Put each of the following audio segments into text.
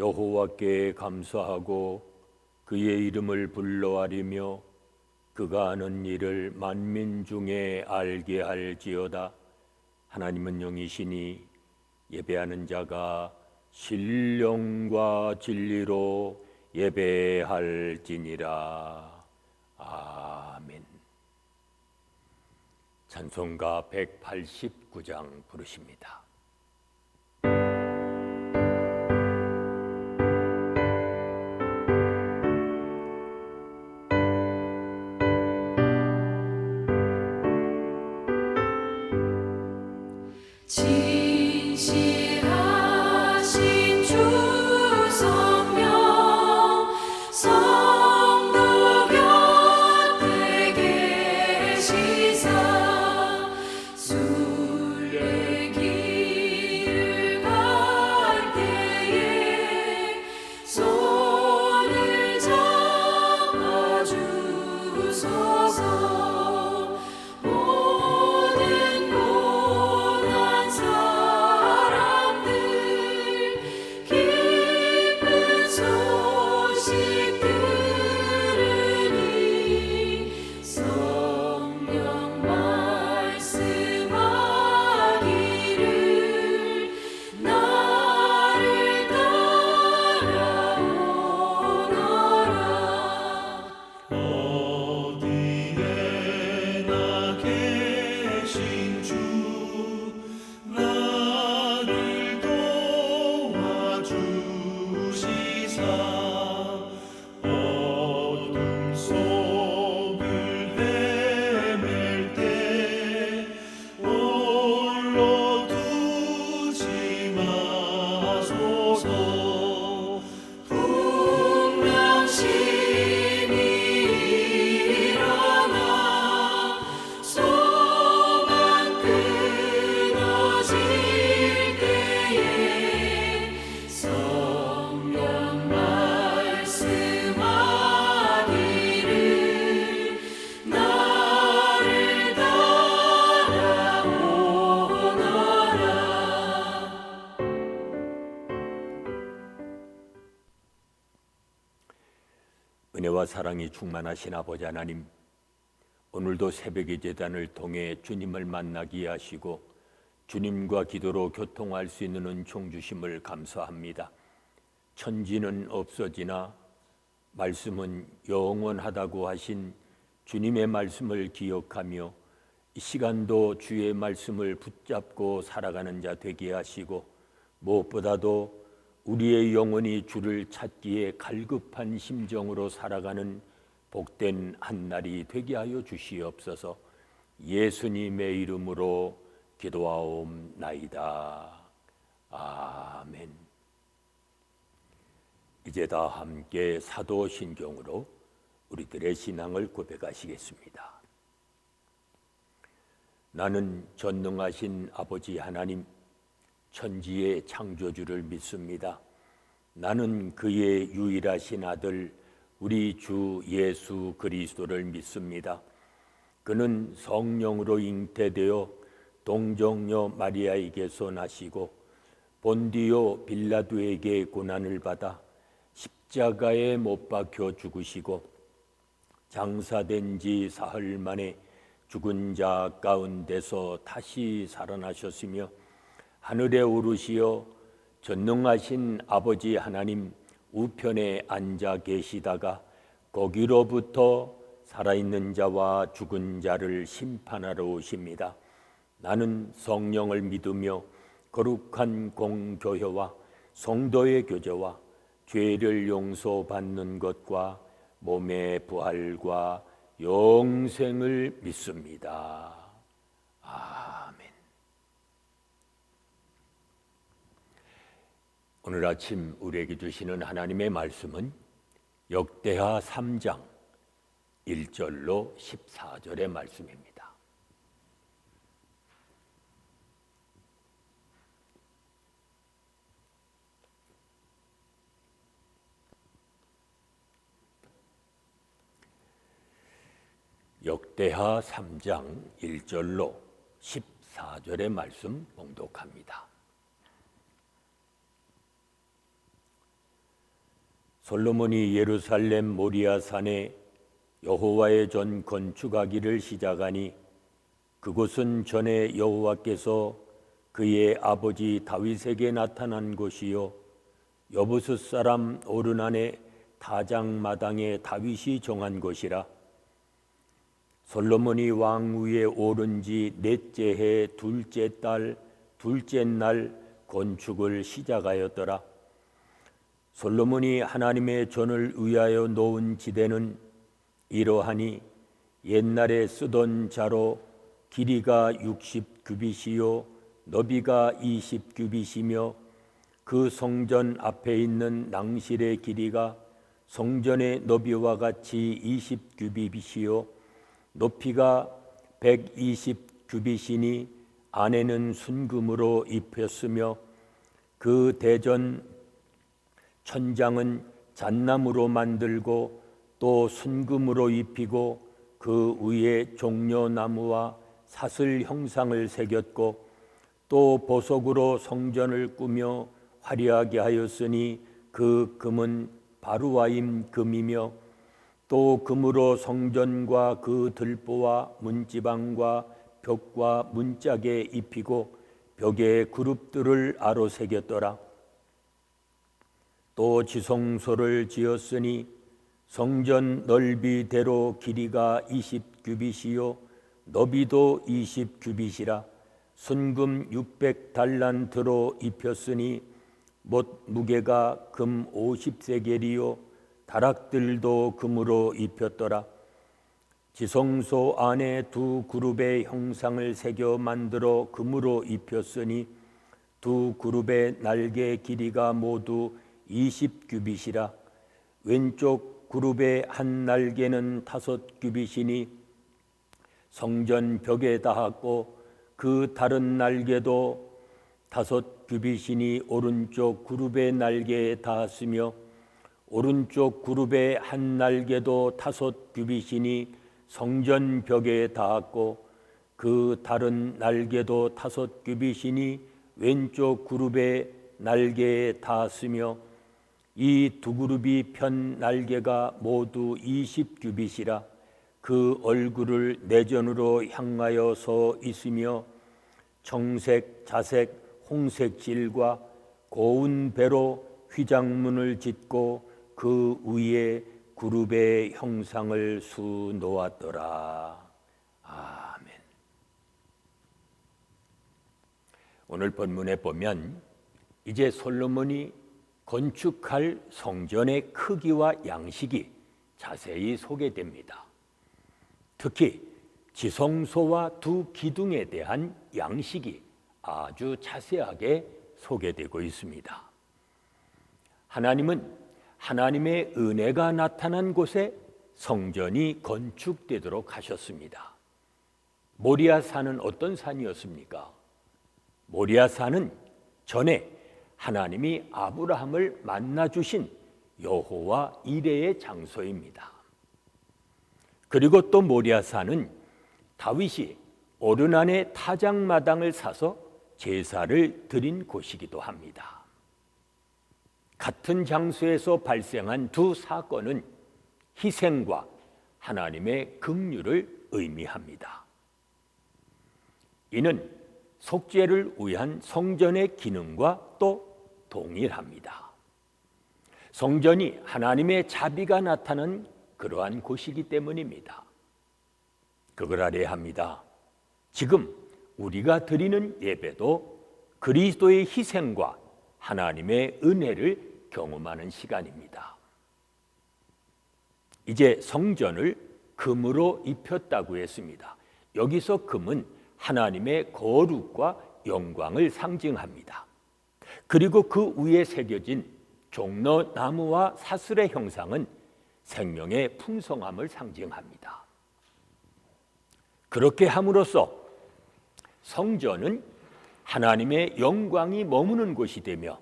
여호와께 감사하고 그의 이름을 불러하리며 그가 하는 일을 만민 중에 알게 할지어다. 하나님은 영이시니 예배하는 자가 신령과 진리로 예배할지니라. 아멘. 찬송가 189장 부르십니다. 진실하신 주 성령 성도 곁에 계시사 순례길을 갈 때에 손을 잡아주소서. 모든 고난 사람들 기쁜 소식 들으니 성령 말씀하기를 나를 따라오너라. 어디에나 계신 주 나를 도와주시사 어둠 속을 헤맬 때 홀로 두지 마소서. 분명심이 일어나 소망 끊어질 때에 성령 말씀하기를 나를 따라오너라. 은혜와 사랑이 충만하신 아버지 하나님, 오늘도 새벽의 제단을 통해 주님을 만나게 하시고 주님과 기도로 교통할 수 있는 은총 주심을 감사합니다. 천지는 없어지나 말씀은 영원하다고 하신 주님의 말씀을 기억하며 이 시간도 주의 말씀을 붙잡고 살아가는 자 되게 하시고 무엇보다도 우리의 영혼이 주를 찾기에 갈급한 심정으로 살아가는 복된 한날이 되게 하여 주시옵소서. 예수님의 이름으로 기도하옵나이다. 아멘. 이제 다 함께 사도신경으로 우리들의 신앙을 고백하시겠습니다. 나는 전능하신 아버지 하나님, 천지의 창조주를 믿습니다. 나는 그의 유일하신 아들 우리 주 예수 그리스도를 믿습니다. 그는 성령으로 잉태되어 동정녀 마리아에게서 나시고 본디오 빌라도에게 고난을 받아 십자가에 못 박혀 죽으시고 장사된 지 사흘 만에 죽은 자 가운데서 다시 살아나셨으며 하늘에 오르시어 전능하신 아버지 하나님 우편에 앉아 계시다가 거기로부터 살아있는 자와 죽은 자를 심판하러 오십니다. 나는 성령을 믿으며 거룩한 공교회와 성도의 교제와 죄를 용서받는 것과 몸의 부활과 영생을 믿습니다. 아멘. 오늘 아침 우리에게 주시는 하나님의 말씀은 역대하 3장 1절로 14절의 말씀입니다. 역대하 3장 1절로 14절의 말씀 봉독합니다. 솔로몬이 예루살렘 모리아 산에 여호와의 전 건축하기를 시작하니 그곳은 전에 여호와께서 그의 아버지 다윗에게 나타난 곳이요 여부스 사람 오르난의 타작마당에 다윗이 정한 곳이라. 솔로몬이 왕위에 오른 지 넷째 해 둘째 달 둘째 날 건축을 시작하였더라. 솔로몬이 하나님의 전을 위하여 놓은 지대는 이러하니 옛날에 쓰던 자로 길이가 60규빗이요 너비가 20규빗이며 그 성전 앞에 있는 낭실의 길이가 성전의 너비와 같이 20규빗이요 높이가 120규빗이니 안에는 순금으로 입혔으며 그 대전 천장은 잣나무로 만들고 또 순금으로 입히고 그 위에 종려나무와 사슬 형상을 새겼고 또 보석으로 성전을 꾸며 화려하게 하였으니 그 금은 바루와임 금이며 또 금으로 성전과 그 들보와 문지방과 벽과 문짝에 입히고 벽에 그룹들을 아로 새겼더라. 또 지성소를 지었으니 성전 넓이대로 길이가 20규빗이요 너비도 20규빗이라. 순금 600달란트로 입혔으니 못 무게가 금 50세겔이요 다락들도 금으로 입혔더라. 지성소 안에 두 그룹의 형상을 새겨 만들어 금으로 입혔으니 두 그룹의 날개 길이가 모두 20규빗이라. 왼쪽 그룹의 한 날개는 5규빗이니 성전 벽에 닿았고 그 다른 날개도 5규빗이니 오른쪽 그룹의 날개에 닿았으며 오른쪽 그룹의 한 날개도 5규빗이니 성전 벽에 닿았고 그 다른 날개도 5규빗이니 왼쪽 그룹의 날개에 닿았으며 이 두 그룹이 편 날개가 모두 20규빗이라. 그 얼굴을 내전으로 향하여 서 있으며 청색, 자색, 홍색 실과 고운 배로 휘장문을 짓고 그 위에 그룹의 형상을 수놓았더라. 아멘. 오늘 본문에 보면 이제 솔로몬이 건축할 성전의 크기와 양식이 자세히 소개됩니다. 특히 지성소와 두 기둥에 대한 양식이 아주 자세하게 소개되고 있습니다. 하나님은 하나님의 은혜가 나타난 곳에 성전이 건축되도록 하셨습니다. 모리아 산은 어떤 산이었습니까? 모리아 산은 전에 하나님이 아브라함을 만나 주신 여호와 이레의 장소입니다. 그리고 또 모리아 산은 다윗이 오르난의 타작마당을 사서 제사를 드린 곳이기도 합니다. 같은 장소에서 발생한 두 사건은 희생과 하나님의 긍휼을 의미합니다. 이는 속죄를 위한 성전의 기능과 또 동일합니다. 성전이 하나님의 자비가 나타난 그러한 곳이기 때문입니다. 그걸 알아야 합니다. 지금 우리가 드리는 예배도 그리스도의 희생과 하나님의 은혜를 경험하는 시간입니다. 이제 성전을 금으로 입혔다고 했습니다. 여기서 금은 하나님의 거룩과 영광을 상징합니다. 그리고 그 위에 새겨진 종려나무와 사슬의 형상은 생명의 풍성함을 상징합니다. 그렇게 함으로써 성전은 하나님의 영광이 머무는 곳이 되며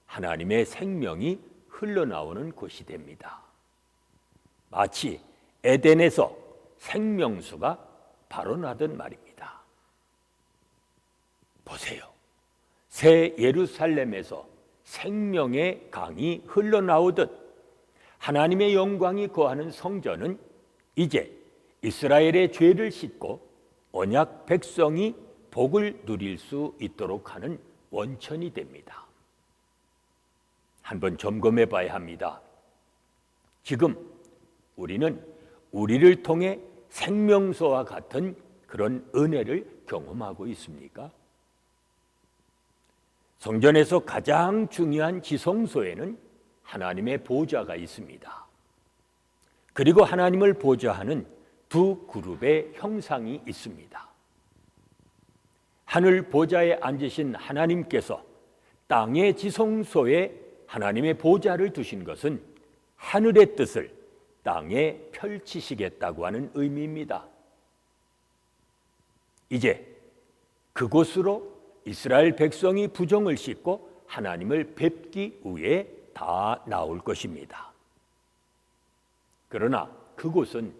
하나님의 생명이 흘러나오는 곳이 됩니다. 마치 에덴에서 생명수가 발원하던 말입니다. 보세요. 새 예루살렘에서 생명의 강이 흘러나오듯 하나님의 영광이 거하는 성전은 이제 이스라엘의 죄를 씻고 언약 백성이 복을 누릴 수 있도록 하는 원천이 됩니다. 한번 점검해 봐야 합니다. 지금 우리는 우리를 통해 생명서와 같은 그런 은혜를 경험하고 있습니까? 성전에서 가장 중요한 지성소에는 하나님의 보좌가 있습니다. 그리고 하나님을 보좌하는 두 그룹의 형상이 있습니다. 하늘 보좌에 앉으신 하나님께서 땅의 지성소에 하나님의 보좌를 두신 것은 하늘의 뜻을 땅에 펼치시겠다고 하는 의미입니다. 이제 그곳으로 이스라엘 백성이 부정을 씻고 하나님을 뵙기 위해 다 나올 것입니다. 그러나 그곳은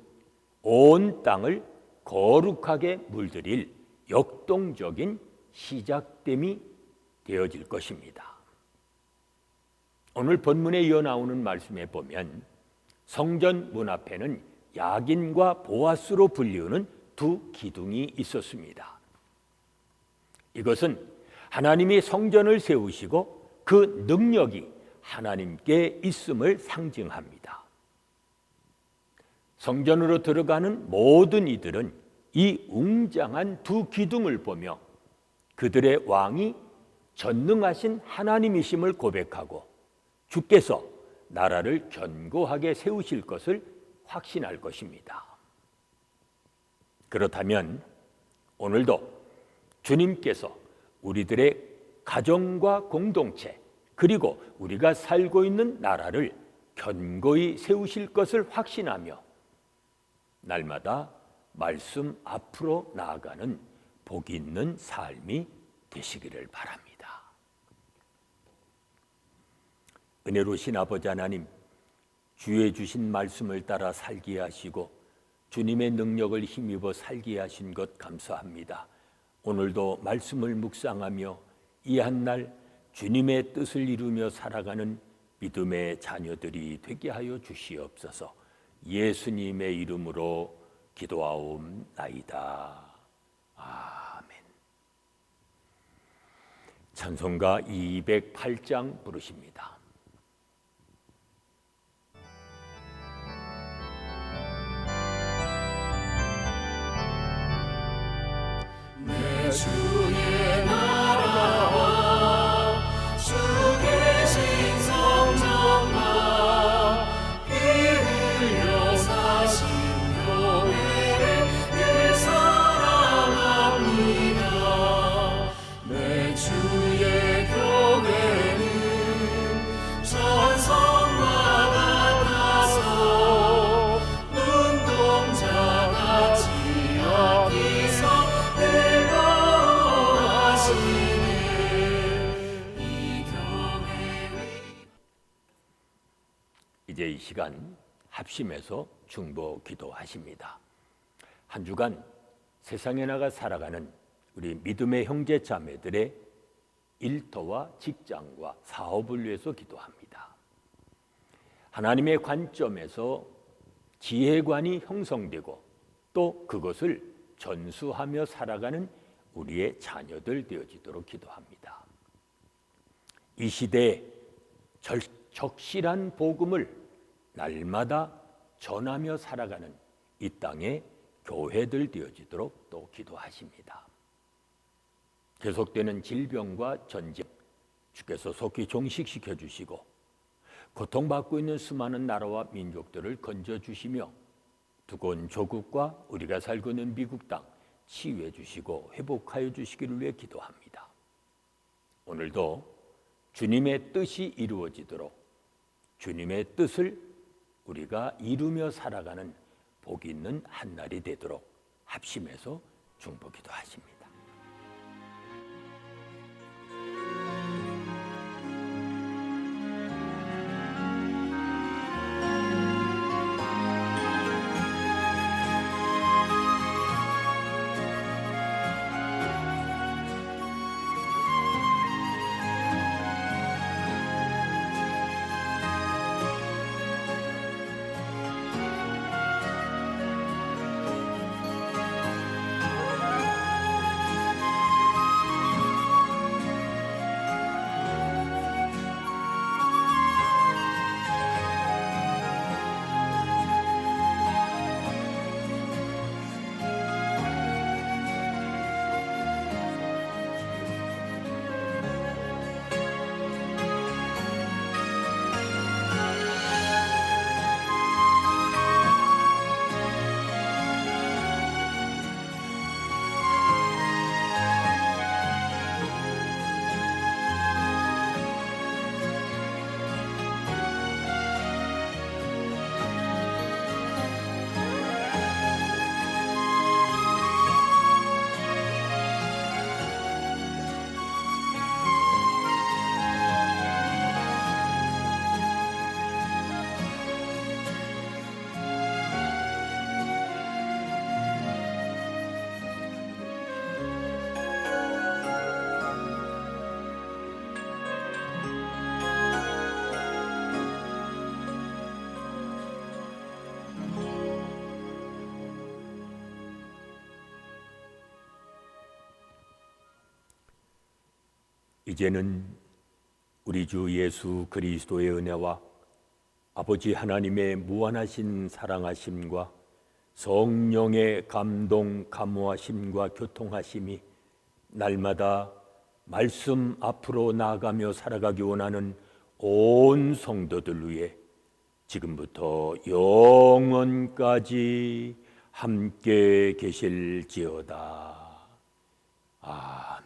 온 땅을 거룩하게 물들일 역동적인 시작됨이 되어질 것입니다. 오늘 본문에 이어 나오는 말씀에 보면 성전 문 앞에는 야긴과 보아스로 불리우는 두 기둥이 있었습니다. 이것은 하나님이 성전을 세우시고 그 능력이 하나님께 있음을 상징합니다. 성전으로 들어가는 모든 이들은 이 웅장한 두 기둥을 보며 그들의 왕이 전능하신 하나님이심을 고백하고 주께서 나라를 견고하게 세우실 것을 확신할 것입니다. 그렇다면 오늘도 주님께서 우리들의 가정과 공동체 그리고 우리가 살고 있는 나라를 견고히 세우실 것을 확신하며 날마다 말씀 앞으로 나아가는 복 있는 삶이 되시기를 바랍니다. 은혜로우신 아버지 하나님, 주의 주신 말씀을 따라 살게 하시고 주님의 능력을 힘입어 살게 하신 것 감사합니다. 오늘도 말씀을 묵상하며 이 한 날 주님의 뜻을 이루며 살아가는 믿음의 자녀들이 되게 하여 주시옵소서. 예수님의 이름으로 기도하옵나이다. 아멘. 찬송가 208장 부르십니다. 주의 나라와 주 계신 성전과 피 흘려 사신 교회를 늘 사랑합니다. 내 주의 교회는 전성과 같아서 눈동자같이 여기서 이제 이 시간 합심해서 중보 기도하십니다. 한 주간 세상에 나가 살아가는 우리 믿음의 형제 자매들의 일터와 직장과 사업을 위해서 기도합니다. 하나님의 관점에서 지혜관이 형성되고 또 그것을 전수하며 살아가는 우리의 자녀들 되어지도록 기도합니다. 이 시대에 적실한 복음을 날마다 전하며 살아가는 이 땅의 교회들 되어지도록 또 기도하십니다. 계속되는 질병과 전쟁 주께서 속히 종식시켜 주시고 고통받고 있는 수많은 나라와 민족들을 건져주시며 두꺼운 조국과 우리가 살고 있는 미국 땅 치유해 주시고 회복하여 주시기를 위해 기도합니다. 오늘도 주님의 뜻이 이루어지도록 주님의 뜻을 우리가 이루며 살아가는 복 있는 한 날이 되도록 합심해서 중보 기도하십니다. 이제는 우리 주 예수 그리스도의 은혜와 아버지 하나님의 무한하신 사랑하심과 성령의 감동, 감화심과 교통하심이 날마다 말씀 앞으로 나아가며 살아가기 원하는 온 성도들 위해 지금부터 영원까지 함께 계실지어다. 아멘.